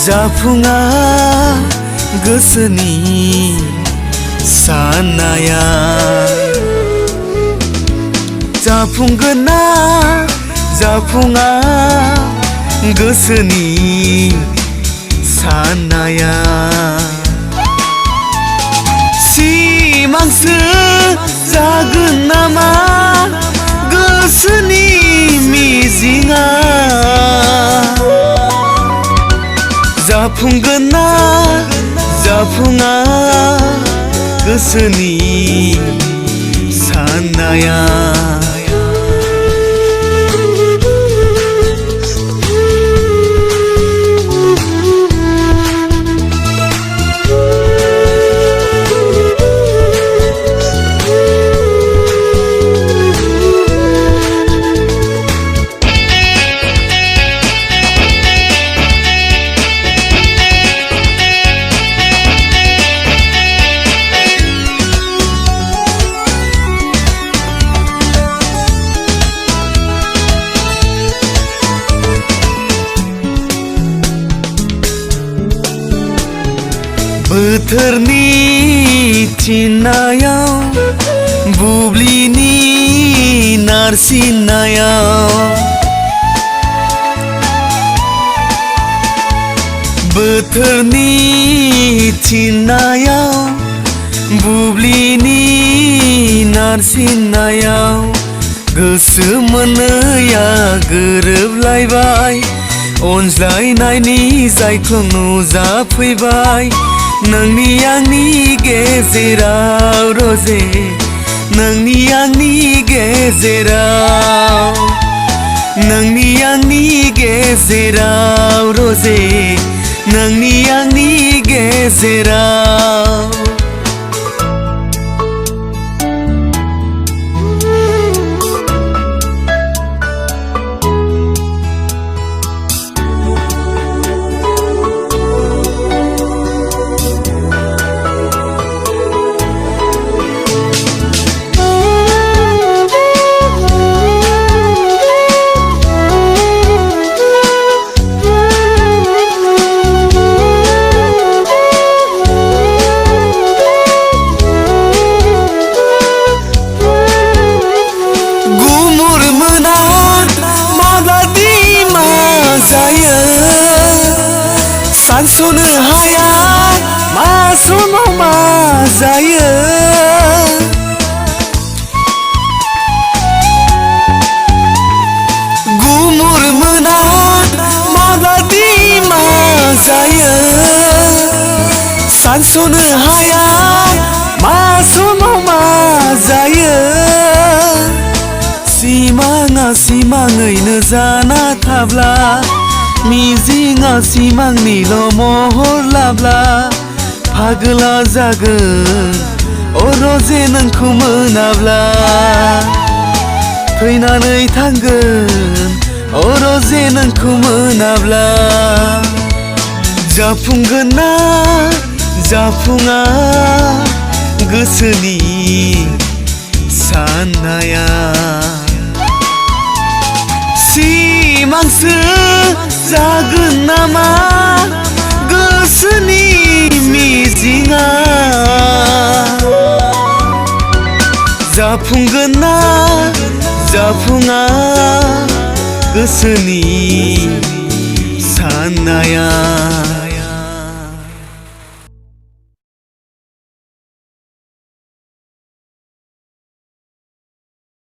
जाफुङा गोसोनि साननाया जाफुंगोन ना जाफुङा गोसोनि साननाया सिमांसो जागोन नामा गोसोनि मिजिङा जाफुंगोन ना जाफुङा गोसोनि साननाया बोथोरनि थिननायाव बुब्लिनि नारसिननायाव बोथोरनि थिननायाव बुब्लिनि नारसिननायाव गोसो मोननैया गोरोबलायबाय अनज्लायनायनि जायख्लं नुजाफैबाय नोंनि आंनि गेजेराव रजे नोंनि आंनि गेजेराव नोंनि आंनि गेजेराव रजे नोंनि आंनि गेजेराव सानस'नो हाया मा समाव मा जायो गुमुर मोना माबादि मा जायो सानस'नो हाया मा समाव मा जायो सिमाङा सिमाङैनो जाना थाब्ला मिजिङा सिमांनिल' महर लाब्ला फागोला जागोन रजे नोंखौ मोनाब्ला थैनानै थांगोन रजे नोंखौ मोनाब्ला जाफुंगोन ना जाफुङा गोसोनि साननाया सिमांसो जागोन नामा गोसोनि मिजिङा जाफुंगोन ना जाफुङा गोसोनि साननाया